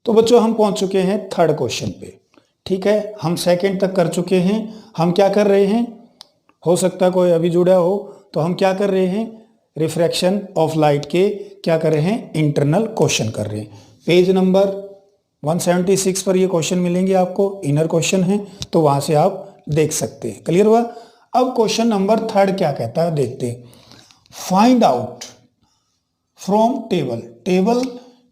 तो बच्चों हम पहुंच चुके हैं थर्ड क्वेश्चन पे। ठीक है, हम सेकंड तक कर चुके हैं। हम क्या कर रहे हैं, हो सकता है कोई अभी जुड़ा हो, तो हम क्या कर रहे हैं, रिफ्रैक्शन ऑफ लाइट के क्या कर रहे हैं, इंटरनल क्वेश्चन कर रहे हैं। पेज नंबर 176 पर ये क्वेश्चन मिलेंगे आपको, इनर क्वेश्चन है, तो वहां से आप देख सकते हैं। क्लियर हुआ। अब क्वेश्चन नंबर थर्ड क्या कहता है देखते हैं। Find out from table. Table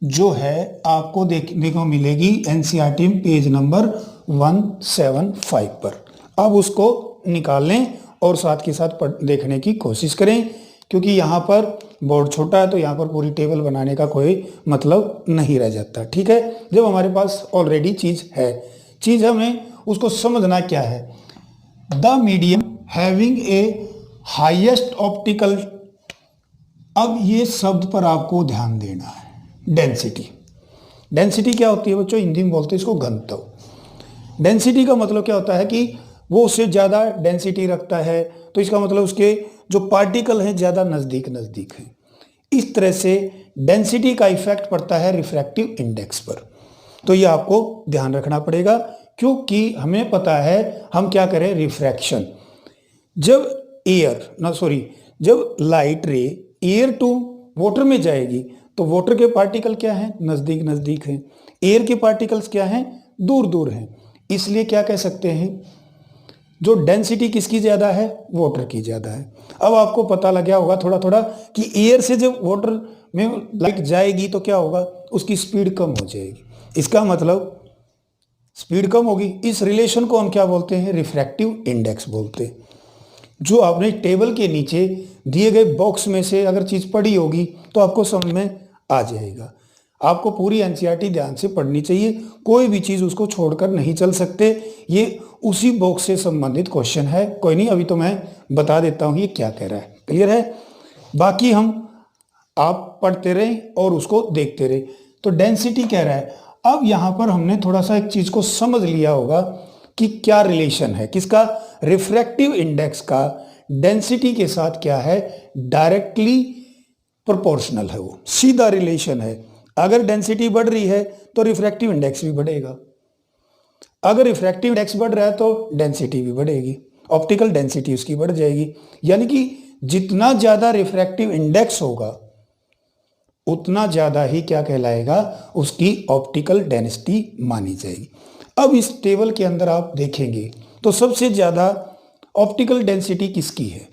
जो है आपको देखने को मिलेगी एनसीईआरटी में पेज नंबर 175 पर। अब उसको निकाल लें और साथ के साथ देखने की कोशिश करें, क्योंकि यहाँ पर बोर्ड छोटा है तो यहाँ पर पूरी टेबल बनाने का कोई मतलब नहीं रह जाता। ठीक है, जब हमारे पास ऑलरेडी चीज़ है, चीज़ हमें उसको समझना क्या है। The medium having a highest optical. अब ये शब्द पर आपको ध्यान देना है, डेंसिटी। डेंसिटी क्या होती है बच्चों, हिंदी में बोलते हैं इसको घनत्व। डेंसिटी का मतलब क्या होता है कि वो उससे ज़्यादा डेंसिटी रखता है, तो इसका मतलब उसके जो पार्टिकल हैं ज़्यादा नज़दीक नज़दीक हैं। इस तरह से डेंसिटी का इफेक्ट पड़ता है रिफ्रैक्टिव इंडेक्स पर। तो ये आपको ध्यान रखना पड़ेगा, क्योंकि हमें पता है हम क्या करें, रिफ्रैक्शन। जब लाइट रे एयर टू वाटर में जाएगी तो वाटर के पार्टिकल क्या हैं, नज़दीक नज़दीक हैं। एयर के पार्टिकल्स क्या हैं, दूर दूर हैं। इसलिए क्या कह सकते हैं, जो डेंसिटी किसकी ज़्यादा है, वाटर की ज़्यादा है। अब आपको पता लग गया होगा थोड़ा थोड़ा कि एयर से जब वाटर में लाइट जाएगी तो क्या होगा, उसकी स्पीड कम हो जाएगी। इसका मतलब स्पीड कम होगी। इस रिलेशन को हम क्या बोलते हैं, रिफ्रैक्टिव इंडेक्स बोलते हैं। जो आपने टेबल के नीचे दिए गए बॉक्स में से अगर चीज़ पढ़ी होगी तो आपको समझ में आ जाएगा। आपको पूरी एनसीईआरटी ध्यान से पढ़नी चाहिए, कोई भी चीज़ उसको छोड़कर नहीं चल सकते। ये उसी बॉक्स से संबंधित क्वेश्चन है। कोई नहीं, अभी तो मैं बता देता हूँ ये क्या कह रहा है। क्लियर है, बाकी हम आप पढ़ते रहें और उसको देखते रहे। तो डेंसिटी कह रहा है। अब यहाँ पर हमने थोड़ा सा एक चीज़ को समझ लिया होगा कि क्या रिलेशन है किसका, रिफ्रैक्टिव इंडेक्स का डेंसिटी के साथ क्या है, डायरेक्टली प्रोपोर्शनल है, वो सीधा रिलेशन है। अगर डेंसिटी बढ़ रही है तो रिफ्रैक्टिव इंडेक्स भी बढ़ेगा, अगर रिफ्रैक्टिव इंडेक्स बढ़ रहा है तो डेंसिटी भी बढ़ेगी, ऑप्टिकल डेंसिटी उसकी बढ़ जाएगी। यानी कि जितना ज़्यादा रिफ्रैक्टिव इंडेक्स होगा उतना ज़्यादा ही क्या कहलाएगा, उसकी ऑप्टिकल डेंसिटी मानी जाएगी। अब इस टेबल के अंदर आप देखेंगे तो सबसे ज़्यादा ऑप्टिकल डेंसिटी किसकी है।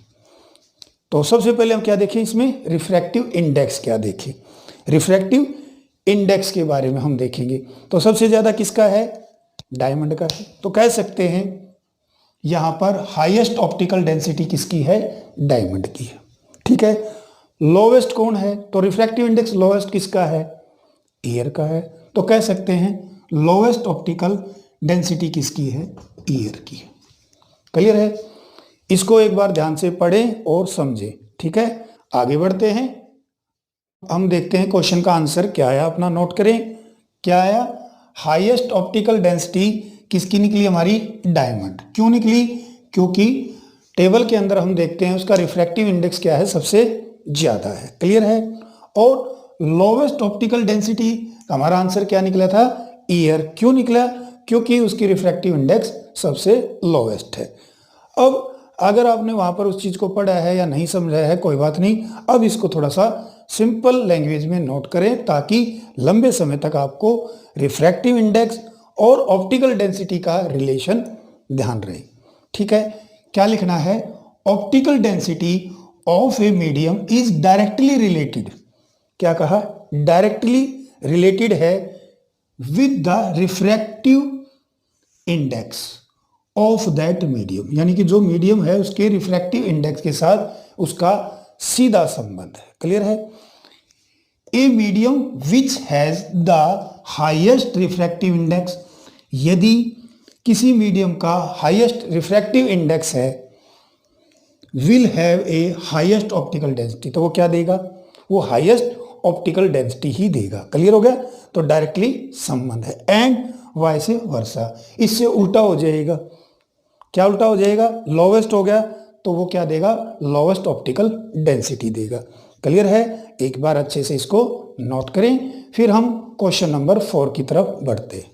तो सबसे पहले हम क्या देखें, इसमें रिफ्रैक्टिव इंडेक्स क्या देखें। रिफ्रैक्टिव इंडेक्स के बारे में हम देखेंगे तो सबसे ज़्यादा किसका है, डायमंड का है। तो कह सकते हैं यहाँ पर हाईएस्ट ऑप्टिकल डेंसिटी किसकी है, डायमंड की है। ठीक है, लोवेस्ट कौन है, तो रिफ्रैक्टिव इंडेक्स लोवेस्ट किसका है, एयर का है। तो कह सकते हैं लोवेस्ट ऑप्टिकल डेंसिटी किसकी है, एयर की है। क्लियर है, इसको एक बार ध्यान से पढ़ें और समझें। ठीक है, आगे बढ़ते हैं। हम देखते हैं क्वेश्चन का आंसर क्या आया, अपना नोट करें। क्या आया, हाईएस्ट ऑप्टिकल डेंसिटी किसकी निकली, हमारी डायमंड। क्यों निकली, क्योंकि टेबल के अंदर हम देखते हैं उसका रिफ्रैक्टिव इंडेक्स क्या है, सबसे ज्यादा है। क्लियर है, और लोवेस्ट ऑप्टिकल डेंसिटी हमारा आंसर क्या निकला था, ईयर। क्यों निकला, क्योंकि उसकी रिफ्रैक्टिव इंडेक्स सबसे लोवेस्ट है। अब अगर आपने वहां पर उस चीज को पढ़ा है या नहीं समझा है कोई बात नहीं, अब इसको थोड़ा सा सिंपल लैंग्वेज में नोट करें ताकि लंबे समय तक आपको रिफ्रैक्टिव इंडेक्स और ऑप्टिकल डेंसिटी का रिलेशन ध्यान रहे। ठीक है, क्या लिखना है, optical density of a medium is directly related. क्या कहा, डायरेक्टली रिलेटेड है with the refractive index of that medium. यानी कि जो मीडियम है उसके रिफ्रैक्टिव इंडेक्स के साथ उसका सीधा संबंध है। क्लियर है, a medium which has the highest refractive index, यदि किसी मीडियम का हाईएस्ट रिफ्रैक्टिव इंडेक्स है, will have a highest optical density, तो वो क्या देगा, वो हाईएस्ट ऑप्टिकल डेंसिटी ही देगा। क्लियर हो गया, तो डायरेक्टली संबंध है। एंड वाइस वर्सा, इससे उल्टा हो जाएगा। क्या उल्टा हो जाएगा, लोवेस्ट हो गया तो वो क्या देगा, लोवेस्ट ऑप्टिकल डेंसिटी देगा। क्लियर है, एक बार अच्छे से इसको नोट करें। फिर हम क्वेश्चन नंबर 4 की तरफ बढ़ते हैं।